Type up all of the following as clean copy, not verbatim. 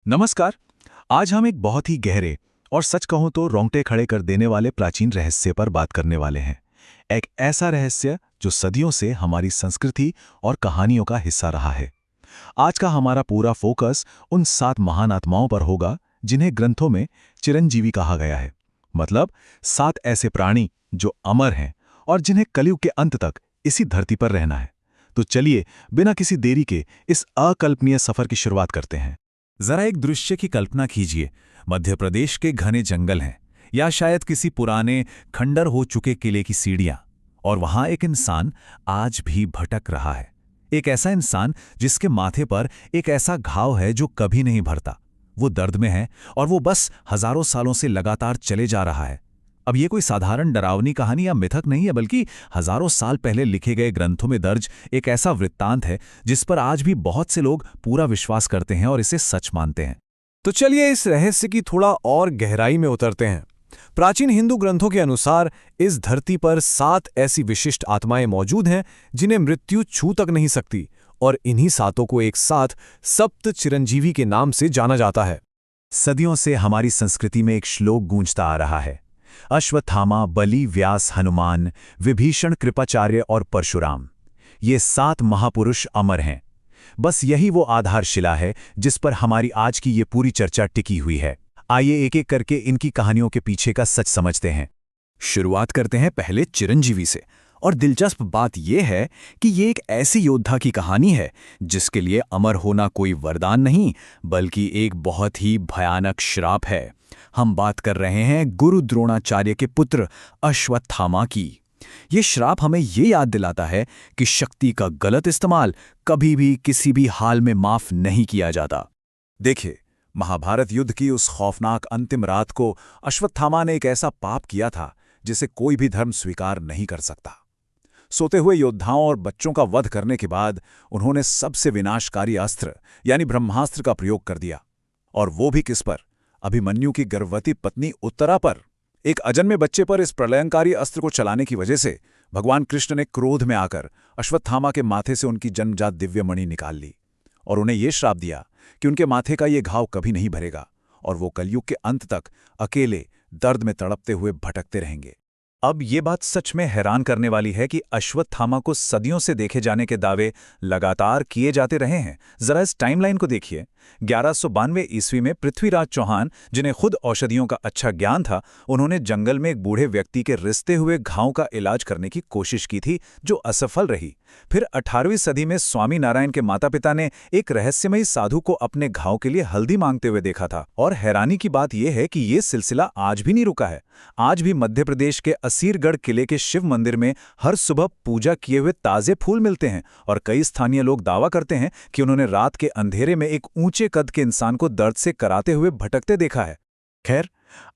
नमस्कार। आज हम एक बहुत ही गहरे और सच कहूं तो रोंगटे खड़े कर देने वाले प्राचीन रहस्य पर बात करने वाले हैं। एक ऐसा रहस्य जो सदियों से हमारी संस्कृति और कहानियों का हिस्सा रहा है। आज का हमारा पूरा फोकस उन 7 महान आत्माओं पर होगा जिन्हें ग्रंथों में चिरंजीवी कहा गया है। मतलब 7 ऐसे प्राणी जो अमर हैं और जिन्हें कलयुग के अंत तक इसी धरती पर रहना है। तो चलिए बिना किसी देरी के इस अकल्पनीय सफर की शुरुआत करते हैं। जरा एक दृश्य की कल्पना कीजिए। मध्य प्रदेश के घने जंगल हैं या शायद किसी पुराने खंडर हो चुके किले की सीढ़ियां, और वहां एक इंसान आज भी भटक रहा है। एक ऐसा इंसान जिसके माथे पर एक ऐसा घाव है जो कभी नहीं भरता। वो दर्द में है और वो बस हजारों सालों से लगातार चले जा रहा है। अब ये कोई साधारण डरावनी कहानी या मिथक नहीं है, बल्कि हजारों साल पहले लिखे गए ग्रंथों में दर्ज एक ऐसा वृत्तांत है जिस पर आज भी बहुत से लोग पूरा विश्वास करते हैं और इसे सच मानते हैं। तो चलिए इस रहस्य की थोड़ा और गहराई में उतरते हैं। प्राचीन हिंदू ग्रंथों के अनुसार इस धरती पर 7 ऐसी विशिष्ट आत्माएं मौजूद हैं जिन्हें मृत्यु छू तक नहीं सकती, और इन्हीं सातों को एक साथ सप्त चिरंजीवी के नाम से जाना जाता है। सदियों से हमारी संस्कृति में एक श्लोक गूंजता आ रहा है। अश्वत्थामा, बलि, व्यास, हनुमान, विभीषण, कृपाचार्य और परशुराम। ये 7 महापुरुष अमर हैं। बस यही वो आधारशिला है जिस पर हमारी आज की ये पूरी चर्चा टिकी हुई है। आइए एक एक करके इनकी कहानियों के पीछे का सच समझते हैं। शुरुआत करते हैं पहले चिरंजीवी से। और दिलचस्प बात यह है कि ये एक ऐसी योद्धा की कहानी है जिसके लिए अमर होना कोई वरदान नहीं, बल्कि एक बहुत ही भयानक श्राप है। हम बात कर रहे हैं गुरु द्रोणाचार्य के पुत्र अश्वत्थामा की। ये श्राप हमें ये याद दिलाता है कि शक्ति का गलत इस्तेमाल कभी भी किसी भी हाल में माफ नहीं किया जाता। देखिए, महाभारत युद्ध की उस खौफनाक अंतिम रात को अश्वत्थामा ने एक ऐसा पाप किया था जिसे कोई भी धर्म स्वीकार नहीं कर सकता। सोते हुए योद्धाओं और बच्चों का वध करने के बाद उन्होंने सबसे विनाशकारी अस्त्र यानी ब्रह्मास्त्र का प्रयोग कर दिया। और वो भी किस पर? अभिमन्यु की गर्भवती पत्नी उत्तरा पर। एक अजन्मे बच्चे पर इस प्रलयंकारी अस्त्र को चलाने की वजह से भगवान कृष्ण ने क्रोध में आकर अश्वत्थामा के माथे से उनकी जन्मजात दिव्य मणि निकाल ली और उन्हें यह श्राप दिया कि उनके माथे का ये घाव कभी नहीं भरेगा और वो कलयुग के अंत तक अकेले दर्द में तड़पते हुए भटकते रहेंगे। अब ये बात सच में हैरान करने वाली है कि अश्वत्थामा को सदियों से देखे जाने के दावे लगातार किए जाते रहे हैं। जरा इस टाइमलाइन को देखिए। 1192 ईस्वी में पृथ्वीराज चौहान, जिन्हें खुद औषधियों का अच्छा ज्ञान था, उन्होंने जंगल में एक बूढ़े व्यक्ति के रिश्ते हुए घाव का इलाज करने की कोशिश की थी, जो असफल रही। फिर 18वीं सदी में स्वामी नारायण के माता पिता ने एक रहस्यमयी साधु को अपने घाव के लिए हल्दी मांगते हुए देखा था। और हैरानी की बात यह है कि ये सिलसिला आज भी नहीं रुका है। आज भी मध्य प्रदेश के असीरगढ़ किले के शिव मंदिर में हर सुबह पूजा किए हुए ताजे फूल मिलते हैं और कई स्थानीय लोग दावा करते हैं कि उन्होंने रात के अंधेरे में एक ऊंचे कद के इंसान को दर्द से कराते हुए भटकते देखा है। खैर,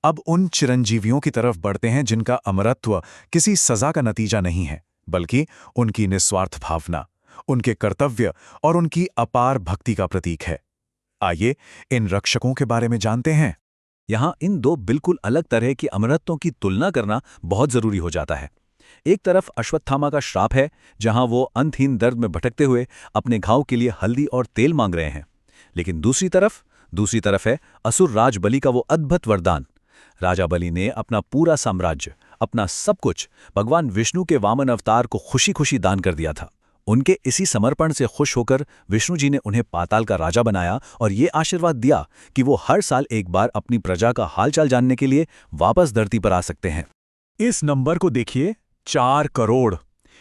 अब उन चिरंजीवियों की तरफ बढ़ते हैं जिनका अमरत्व किसी सजा का नतीजा नहीं है, बल्कि उनकी निस्वार्थ भावना, उनके कर्तव्य और उनकी अपार भक्ति का प्रतीक है। आइए इन रक्षकों के बारे में जानते हैं। यहाँ इन 2 बिल्कुल अलग तरह की अमरत्वों की तुलना करना बहुत जरूरी हो जाता है। एक तरफ अश्वत्थामा का श्राप है, जहां वो अंतहीन दर्द में भटकते हुए अपने घाव के लिए हल्दी और तेल मांग रहे हैं। लेकिन दूसरी तरफ है असुर राज बलि का वो अद्भुत वरदान। राजा बलि ने अपना पूरा साम्राज्य, अपना सब कुछ भगवान विष्णु के वामन अवतार को खुशी खुशी दान कर दिया था। उनके इसी समर्पण से खुश होकर विष्णु जी ने उन्हें पाताल का राजा बनाया और ये आशीर्वाद दिया कि वो हर साल एक बार अपनी प्रजा का हालचाल जानने के लिए वापस धरती पर आ सकते हैं। इस नंबर को देखिए, 4 करोड़।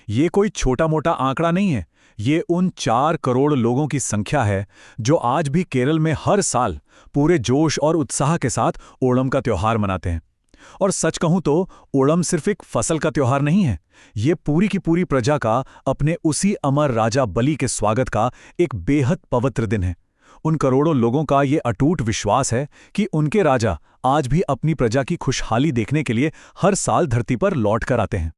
ये कोई छोटा मोटा आंकड़ा नहीं है। ये उन 4 करोड़ लोगों की संख्या है जो आज भी केरल में हर साल पूरे जोश और उत्साह के साथ ओणम का त्योहार मनाते हैं। और सच कहूं तो ओणम सिर्फ एक फसल का त्योहार नहीं है, ये पूरी की पूरी प्रजा का अपने उसी अमर राजा बलि के स्वागत का एक बेहद पवित्र दिन है। उन करोड़ों लोगों का ये अटूट विश्वास है कि उनके राजा आज भी अपनी प्रजा की खुशहाली देखने के लिए हर साल धरती पर लौट कर आते हैं।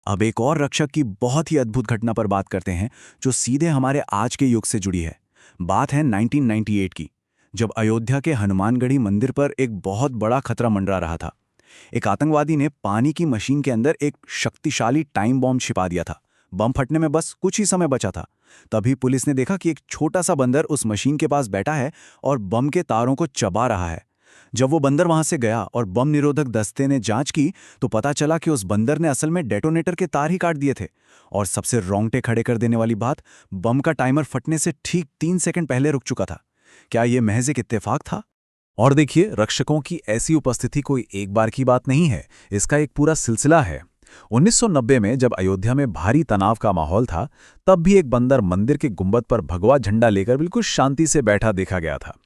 अब एक और रक्षक की बहुत ही अद्भुत घटना पर बात करते हैं जो सीधे हमारे आज के युग से जुड़ी है। बात है 1998 की, जब अयोध्या के हनुमानगढ़ी मंदिर पर एक बहुत बड़ा खतरा मंडरा रहा था। एक आतंकवादी ने पानी की मशीन के अंदर एक शक्तिशाली टाइम बॉम्ब छिपा दिया था। बम फटने में बस कुछ ही समय बचा था, तभी पुलिस ने देखा कि एक छोटा सा बंदर उस मशीन के पास बैठा है और बम के तारों को चबा रहा है। जब वो बंदर वहां से गया और बम निरोधक दस्ते ने जांच की तो पता चला कि उस बंदर ने असल में डेटोनेटर के तार ही काट दिए थे। और सबसे रोंगटे खड़े कर देने वाली बात, बम का टाइमर फटने से ठीक 3 सेकंड पहले रुक चुका था। क्या ये महज एक इत्तेफाक था? और देखिए, रक्षकों की ऐसी उपस्थिति कोई एक बार की बात नहीं है, इसका एक पूरा सिलसिला है। 1990 में जब अयोध्या में भारी तनाव का माहौल था, तब भी एक बंदर मंदिर के गुंबद पर भगवा झंडा लेकर बिल्कुल शांति से बैठा देखा गया था।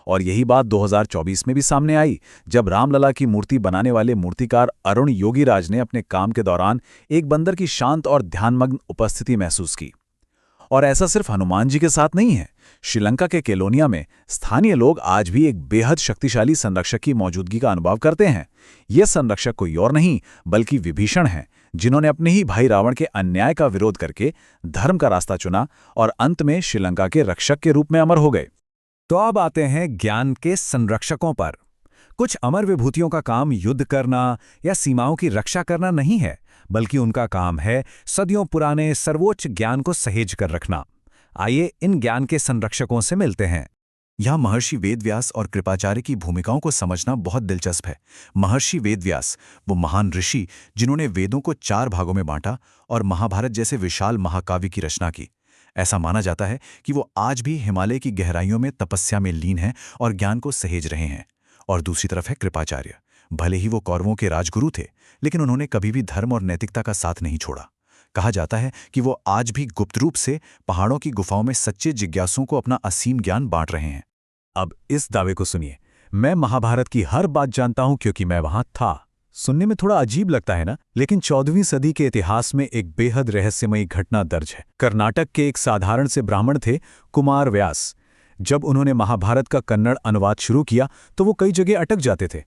और यही बात 2024 में भी सामने आई, जब रामलला की मूर्ति बनाने वाले मूर्तिकार अरुण योगीराज ने अपने काम के दौरान एक बंदर की शांत और ध्यानमग्न उपस्थिति महसूस की। और ऐसा सिर्फ हनुमान जी के साथ नहीं है। श्रीलंका के केलोनिया में स्थानीय लोग आज भी एक बेहद शक्तिशाली संरक्षक की मौजूदगी का अनुभव करते हैं। ये संरक्षक कोई और नहीं बल्कि विभीषण हैं, जिन्होंने अपने ही भाई रावण के अन्याय का विरोध करके धर्म का रास्ता चुना और अंत में श्रीलंका के रक्षक के रूप में अमर हो गए। तो अब आते हैं ज्ञान के संरक्षकों पर। कुछ अमर विभूतियों का काम युद्ध करना या सीमाओं की रक्षा करना नहीं है, बल्कि उनका काम है सदियों पुराने सर्वोच्च ज्ञान को सहेज कर रखना। आइए इन ज्ञान के संरक्षकों से मिलते हैं। यहाँ महर्षि वेदव्यास और कृपाचार्य की भूमिकाओं को समझना बहुत दिलचस्प है। महर्षि वेदव्यास वो महान ऋषि जिन्होंने वेदों को 4 भागों में बांटा और महाभारत जैसे विशाल महाकाव्य की रचना की। ऐसा माना जाता है कि वो आज भी हिमालय की गहराइयों में तपस्या में लीन हैं और ज्ञान को सहेज रहे हैं। और दूसरी तरफ है कृपाचार्य। भले ही वो कौरवों के राजगुरु थे, लेकिन उन्होंने कभी भी धर्म और नैतिकता का साथ नहीं छोड़ा। कहा जाता है कि वो आज भी गुप्त रूप से पहाड़ों की गुफाओं में सच्चे जिज्ञासुओं को अपना असीम ज्ञान बांट रहे हैं। अब इस दावे को सुनिए, मैं महाभारत की हर बात जानता हूं क्योंकि मैं वहां था। सुनने में थोड़ा अजीब लगता है ना, लेकिन 14वीं सदी के इतिहास में एक बेहद रहस्यमयी घटना दर्ज है। कर्नाटक के एक साधारण से ब्राह्मण थे, कुमार व्यास। जब उन्होंने महाभारत का कन्नड़ अनुवाद शुरू किया तो वो कई जगह अटक जाते थे।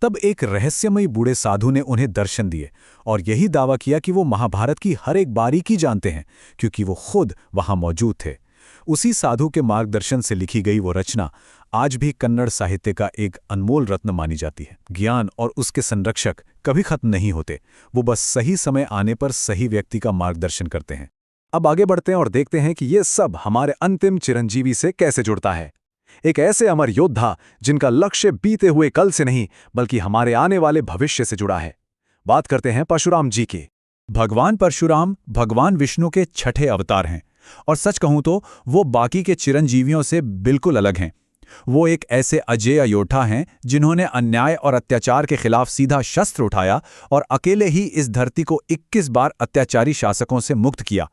तब एक रहस्यमयी बूढ़े साधु ने उन्हें दर्शन दिए और यही दावा किया कि वो महाभारत की हर एक बारीकी जानते हैं, क्योंकि वो खुद वहां मौजूद थे। उसी साधु के मार्गदर्शन से लिखी गई वो रचना आज भी कन्नड़ साहित्य का एक अनमोल रत्न मानी जाती है। ज्ञान और उसके संरक्षक कभी खत्म नहीं होते, वो बस सही समय आने पर सही व्यक्ति का मार्गदर्शन करते हैं। अब आगे बढ़ते हैं और देखते हैं कि ये सब हमारे अंतिम चिरंजीवी से कैसे जुड़ता है। एक ऐसे अमर योद्धा जिनका लक्ष्य बीते हुए कल से नहीं बल्कि हमारे आने वाले भविष्य से जुड़ा है। बात करते हैं परशुराम जी की। भगवान परशुराम भगवान विष्णु के 6ठे अवतार हैं और सच कहूं तो वो बाकी के चिरंजीवियों से बिल्कुल अलग हैं। वो एक ऐसे अजेय योद्धा हैं जिन्होंने अन्याय और अत्याचार के खिलाफ सीधा शस्त्र उठाया और अकेले ही इस धरती को 21 बार अत्याचारी शासकों से मुक्त किया।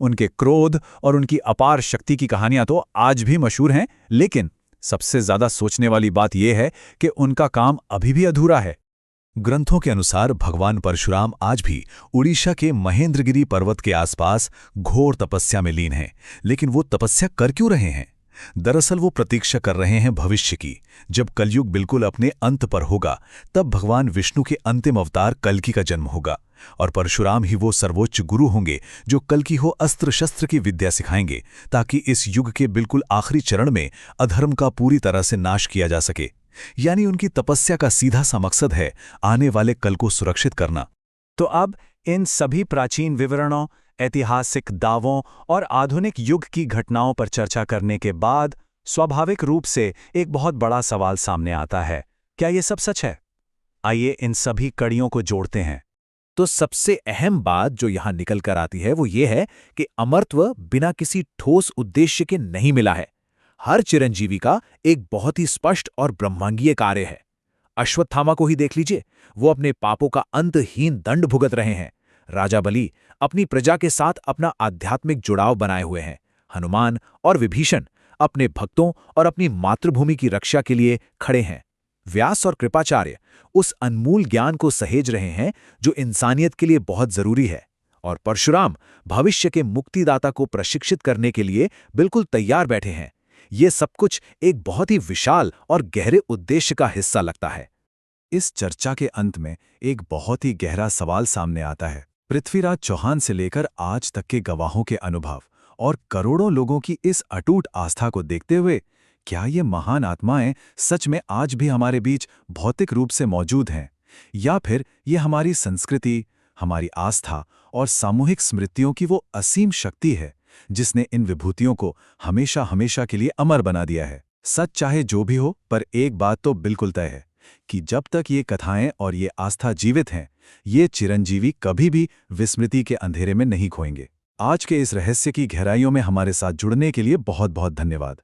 उनके क्रोध और उनकी अपार शक्ति की कहानियां तो आज भी मशहूर हैं, लेकिन सबसे ज्यादा सोचने वाली बात यह है कि उनका काम अभी भी अधूरा है। ग्रंथों के अनुसार भगवान परशुराम आज भी उड़ीसा के महेंद्रगिरी पर्वत के आसपास घोर तपस्या में लीन हैं, लेकिन वो तपस्या कर क्यों रहे हैं? दरअसल वो प्रतीक्षा कर रहे हैं भविष्य की। जब कलयुग बिल्कुल अपने अंत पर होगा, तब भगवान विष्णु के अंतिम अवतार कल्कि का जन्म होगा और परशुराम ही वो सर्वोच्च गुरु होंगे जो कल्कि को अस्त्र शस्त्र की विद्या सिखाएंगे, ताकि इस युग के बिल्कुल आखिरी चरण में अधर्म का पूरी तरह से नाश किया जा सके। यानी उनकी तपस्या का सीधा सा मकसद है आने वाले कल को सुरक्षित करना। तो अब इन सभी प्राचीन विवरणों, ऐतिहासिक दावों और आधुनिक युग की घटनाओं पर चर्चा करने के बाद स्वाभाविक रूप से एक बहुत बड़ा सवाल सामने आता है, क्या ये सब सच है? आइए इन सभी कड़ियों को जोड़ते हैं। तो सबसे अहम बात जो यहां निकल कर आती है वो ये है कि अमरत्व बिना किसी ठोस उद्देश्य के नहीं मिला है। हर चिरंजीवी का एक बहुत ही स्पष्ट और ब्रह्मांगीय कार्य है। अश्वत्थामा को ही देख लीजिए, वो अपने पापों का अंतहीन दंड भुगत रहे हैं। राजा बलि अपनी प्रजा के साथ अपना आध्यात्मिक जुड़ाव बनाए हुए हैं। हनुमान और विभीषण अपने भक्तों और अपनी मातृभूमि की रक्षा के लिए खड़े हैं। व्यास और कृपाचार्य उस अनमोल ज्ञान को सहेज रहे हैं जो इंसानियत के लिए बहुत जरूरी है। और परशुराम भविष्य के मुक्तिदाता को प्रशिक्षित करने के लिए बिल्कुल तैयार बैठे हैं। ये सब कुछ एक बहुत ही विशाल और गहरे उद्देश्य का हिस्सा लगता है। इस चर्चा के अंत में एक बहुत ही गहरा सवाल सामने आता है। पृथ्वीराज चौहान से लेकर आज तक के गवाहों के अनुभव और करोड़ों लोगों की इस अटूट आस्था को देखते हुए, क्या ये महान आत्माएं सच में आज भी हमारे बीच भौतिक रूप से मौजूद हैं, या फिर ये हमारी संस्कृति, हमारी आस्था और सामूहिक स्मृतियों की वो असीम शक्ति है जिसने इन विभूतियों को हमेशा हमेशा के लिए अमर बना दिया है। सच चाहे जो भी हो, पर एक बात तो बिल्कुल तय है कि जब तक ये कथाएं और ये आस्था जीवित हैं, ये चिरंजीवी कभी भी विस्मृति के अंधेरे में नहीं खोएंगे। आज के इस रहस्य की गहराइयों में हमारे साथ जुड़ने के लिए बहुत बहुत धन्यवाद।